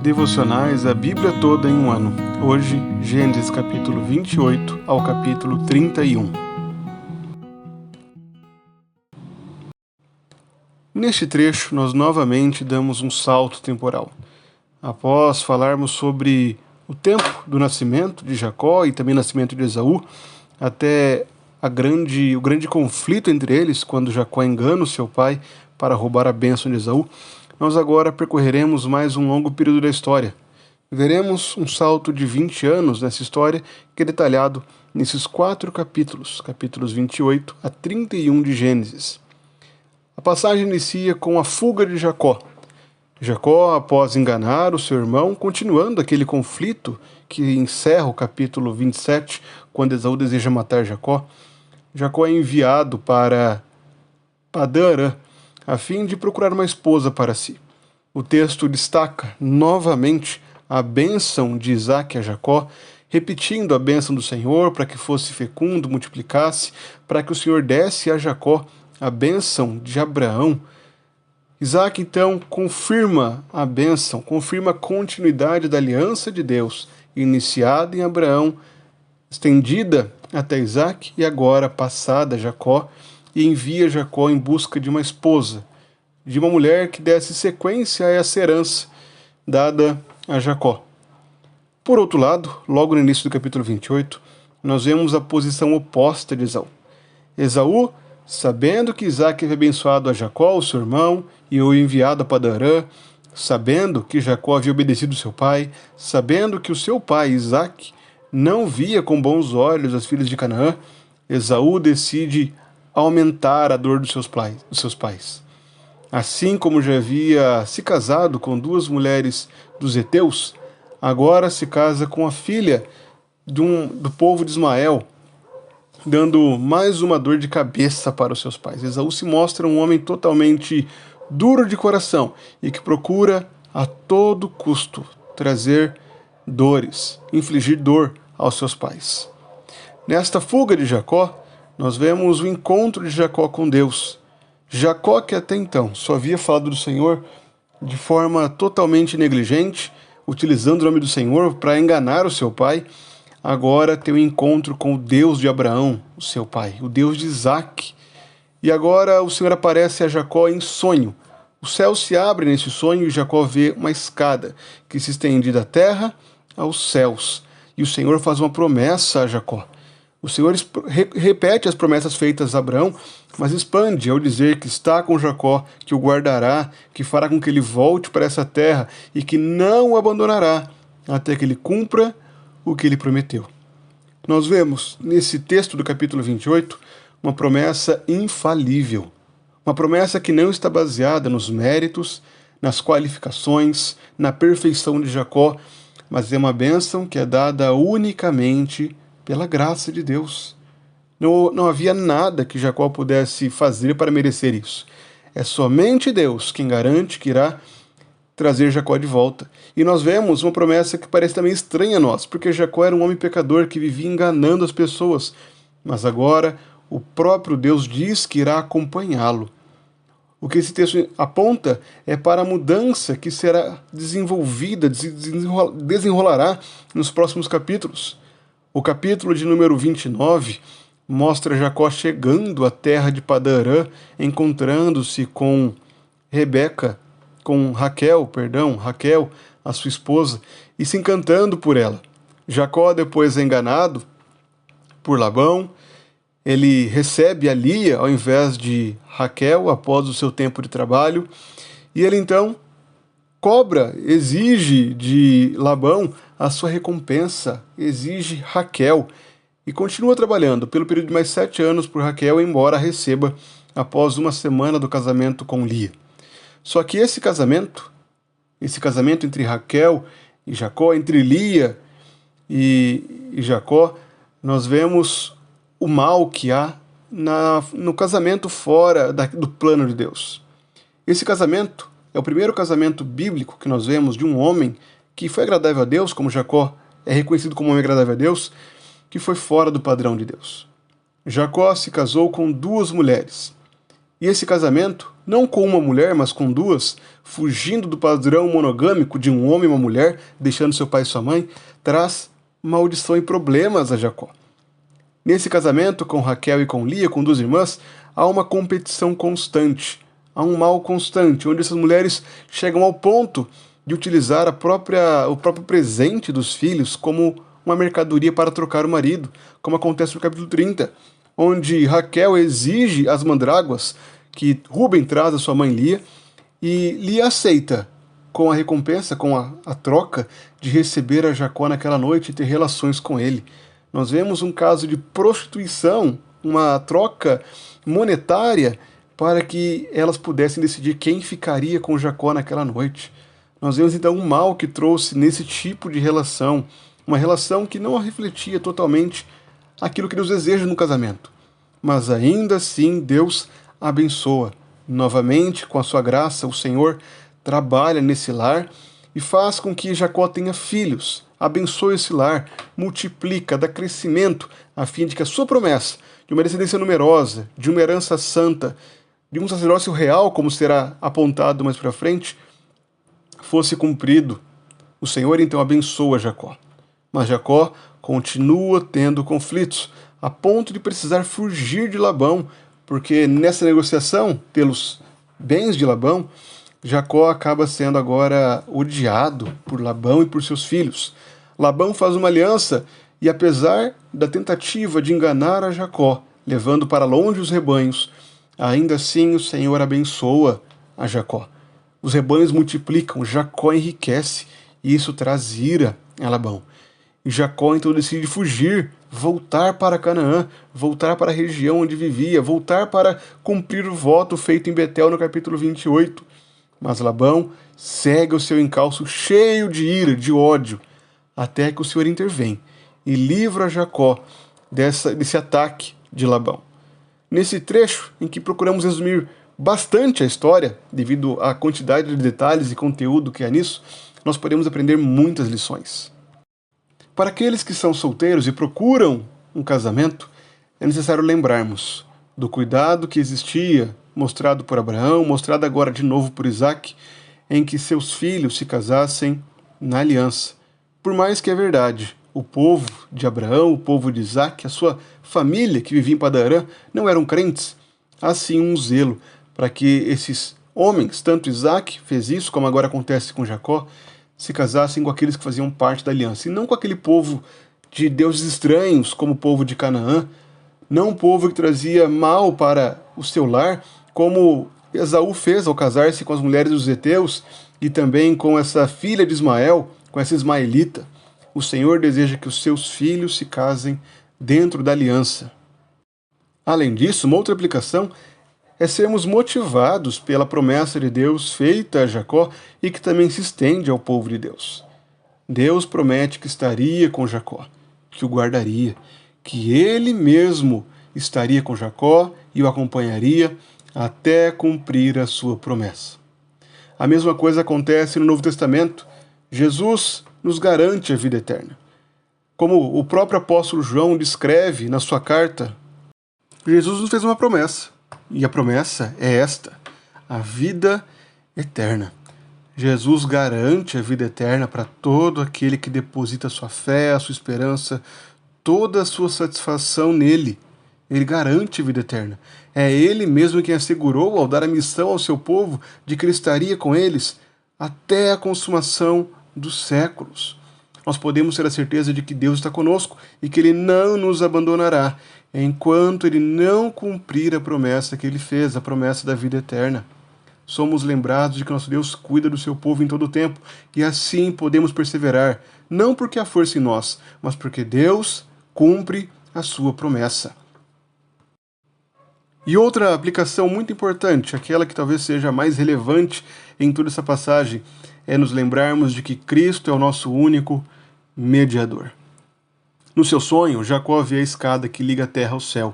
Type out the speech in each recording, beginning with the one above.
Devocionais a Bíblia toda em um ano. Hoje, Gênesis capítulo 28 ao capítulo 31. Neste trecho, nós novamente damos um salto temporal. Após falarmos sobre o tempo do nascimento de Jacó e também nascimento de Esaú, até o grande conflito entre eles, quando Jacó engana o seu pai para roubar a bênção de Esaú, nós agora percorreremos mais um longo período da história. Veremos um salto de 20 anos nessa história, que é detalhado nesses 4 capítulos, capítulos 28 a 31 de Gênesis. A passagem inicia com a fuga de Jacó. Jacó, após enganar o seu irmão, continuando aquele conflito que encerra o capítulo 27, quando Esaú deseja matar Jacó, Jacó é enviado para Padã-Arã, a fim de procurar uma esposa para si. O texto destaca novamente a bênção de Isaac a Jacó, repetindo a bênção do Senhor para que fosse fecundo, multiplicasse, para que o Senhor desse a Jacó a bênção de Abraão. Isaac, então, confirma a bênção, confirma a continuidade da aliança de Deus, iniciada em Abraão, estendida até Isaac e agora passada a Jacó, e envia Jacó em busca de uma esposa, de uma mulher que desse sequência a essa herança dada a Jacó. Por outro lado, logo no início do capítulo 28, nós vemos a posição oposta de Esaú. Esaú, sabendo que Isaac havia abençoado a Jacó, o seu irmão, e o enviado a Padã-Arã, sabendo que Jacó havia obedecido seu pai, sabendo que o seu pai, Isaac, não via com bons olhos as filhas de Canaã, Esaú decide aumentar a dor dos seus pais. Assim como já havia se casado com 2 mulheres dos heteus, agora se casa com a filha do povo de Ismael, dando mais uma dor de cabeça para os seus pais. Esaú se mostra um homem totalmente duro de coração e que procura a todo custo trazer dores, infligir dor aos seus pais. Nesta fuga de Jacó, nós vemos o encontro de Jacó com Deus. Jacó, que até então só havia falado do Senhor de forma totalmente negligente, utilizando o nome do Senhor para enganar o seu pai, agora tem um encontro com o Deus de Abraão, o seu pai, o Deus de Isaac. E agora o Senhor aparece a Jacó em sonho. O céu se abre nesse sonho e Jacó vê uma escada que se estende da terra aos céus. E o Senhor faz uma promessa a Jacó. O Senhor repete as promessas feitas a Abraão, mas expande ao dizer que está com Jacó, que o guardará, que fará com que ele volte para essa terra e que não o abandonará até que ele cumpra o que ele prometeu. Nós vemos nesse texto do capítulo 28 uma promessa infalível, uma promessa que não está baseada nos méritos, nas qualificações, na perfeição de Jacó, mas é uma bênção que é dada unicamente pela graça de Deus. Não havia nada que Jacó pudesse fazer para merecer isso. É somente Deus quem garante que irá trazer Jacó de volta. E nós vemos uma promessa que parece também estranha a nós, porque Jacó era um homem pecador que vivia enganando as pessoas. Mas agora o próprio Deus diz que irá acompanhá-lo. O que esse texto aponta é para a mudança que será desenvolvida, desenrolará nos próximos capítulos. O capítulo de número 29 mostra Jacó chegando à terra de Padã-Arã, encontrando-se com Raquel, a sua esposa, e se encantando por ela. Jacó depois é enganado por Labão, ele recebe a Lia ao invés de Raquel após o seu tempo de trabalho, e ele então exige de Labão a sua recompensa, exige Raquel, e continua trabalhando pelo período de mais 7 anos por Raquel, embora a receba após uma semana do casamento com Lia. Só que esse casamento entre Raquel e Jacó, entre Lia e Jacó, nós vemos o mal que há no casamento fora do plano de Deus. Esse casamento é o primeiro casamento bíblico que nós vemos de um homem que foi agradável a Deus, como Jacó é reconhecido como um homem agradável a Deus, que foi fora do padrão de Deus. Jacó se casou com 2 mulheres. E esse casamento, não com uma mulher, mas com duas, fugindo do padrão monogâmico de um homem e uma mulher, deixando seu pai e sua mãe, traz maldição e problemas a Jacó. Nesse casamento, com Raquel e com Lia, com duas irmãs, há uma competição constante, há um mal constante, onde essas mulheres chegam ao ponto de utilizar o próprio presente dos filhos como uma mercadoria para trocar o marido, como acontece no capítulo 30, onde Raquel exige as mandráguas que Rúben traz à sua mãe Lia, e Lia aceita com a recompensa, com a troca de receber a Jacó naquela noite e ter relações com ele. Nós vemos um caso de prostituição, uma troca monetária para que elas pudessem decidir quem ficaria com Jacó naquela noite. Nós vemos então um mal que trouxe nesse tipo de relação, uma relação que não refletia totalmente aquilo que Deus deseja no casamento. Mas ainda assim Deus abençoa. Novamente, com a sua graça, o Senhor trabalha nesse lar e faz com que Jacó tenha filhos. Abençoa esse lar, multiplica, dá crescimento, a fim de que a sua promessa de uma descendência numerosa, de uma herança santa, de um sacerdócio real, como será apontado mais para frente, fosse cumprido. O Senhor então abençoa Jacó. Mas Jacó continua tendo conflitos, a ponto de precisar fugir de Labão, porque nessa negociação pelos bens de Labão, Jacó acaba sendo agora odiado por Labão e por seus filhos. Labão faz uma aliança e, apesar da tentativa de enganar a Jacó, levando para longe os rebanhos, ainda assim o Senhor abençoa a Jacó. Os rebanhos multiplicam, Jacó enriquece, e isso traz ira a Labão. E Jacó então decide fugir, voltar para Canaã, voltar para a região onde vivia, voltar para cumprir o voto feito em Betel no capítulo 28. Mas Labão segue o seu encalço cheio de ira, de ódio, até que o Senhor intervém e livra Jacó desse ataque de Labão. Nesse trecho, em que procuramos resumir bastante a história, devido à quantidade de detalhes e conteúdo que há nisso, nós podemos aprender muitas lições. Para aqueles que são solteiros e procuram um casamento, é necessário lembrarmos do cuidado que existia, mostrado por Abraão, mostrado agora de novo por Isaac, em que seus filhos se casassem na aliança. Por mais que é verdade, o povo de Abraão, o povo de Isaac, a sua família que vivia em Padarã, não eram crentes, há sim um zelo para que esses homens, tanto Isaac fez isso, como agora acontece com Jacó, se casassem com aqueles que faziam parte da aliança, e não com aquele povo de deuses estranhos, como o povo de Canaã, não um povo que trazia mal para o seu lar, como Esaú fez ao casar-se com as mulheres dos heteus, e também com essa filha de Ismael, com essa ismaelita. O Senhor deseja que os seus filhos se casem dentro da aliança. Além disso, uma outra aplicação é sermos motivados pela promessa de Deus feita a Jacó e que também se estende ao povo de Deus. Deus promete que estaria com Jacó, que o guardaria, que ele mesmo estaria com Jacó e o acompanharia até cumprir a sua promessa. A mesma coisa acontece no Novo Testamento. Jesus nos garante a vida eterna. Como o próprio apóstolo João descreve na sua carta, Jesus nos fez uma promessa. E a promessa é esta: a vida eterna. Jesus garante a vida eterna para todo aquele que deposita a sua fé, a sua esperança, toda a sua satisfação nele. Ele garante a vida eterna. É ele mesmo quem assegurou ao dar a missão ao seu povo de que ele estaria com eles até a consumação dos séculos. Nós podemos ter a certeza de que Deus está conosco e que ele não nos abandonará enquanto ele não cumprir a promessa que ele fez, a promessa da vida eterna. Somos lembrados de que nosso Deus cuida do seu povo em todo o tempo, e assim podemos perseverar, não porque há força em nós, mas porque Deus cumpre a sua promessa. E outra aplicação muito importante, aquela que talvez seja a mais relevante em toda essa passagem, é nos lembrarmos de que Cristo é o nosso único mediador. No seu sonho, Jacó vê a escada que liga a terra ao céu.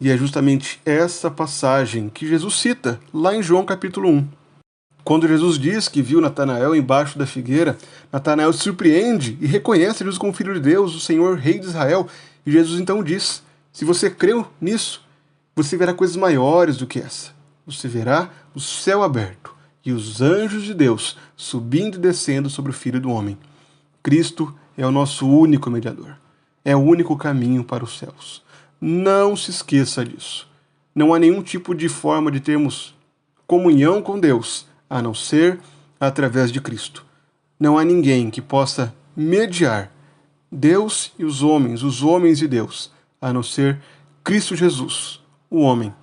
E é justamente essa passagem que Jesus cita lá em João capítulo 1. Quando Jesus diz que viu Natanael embaixo da figueira, Natanael se surpreende e reconhece Jesus como Filho de Deus, o Senhor, Rei de Israel. E Jesus então diz: se você creu nisso, você verá coisas maiores do que essa. você verá o céu aberto e os anjos de Deus subindo e descendo sobre o Filho do Homem. Cristo é o nosso único mediador. É o único caminho para os céus. Não se esqueça disso. Não há nenhum tipo de forma de termos comunhão com Deus, a não ser através de Cristo. Não há ninguém que possa mediar Deus e os homens e Deus, a não ser Cristo Jesus, o homem,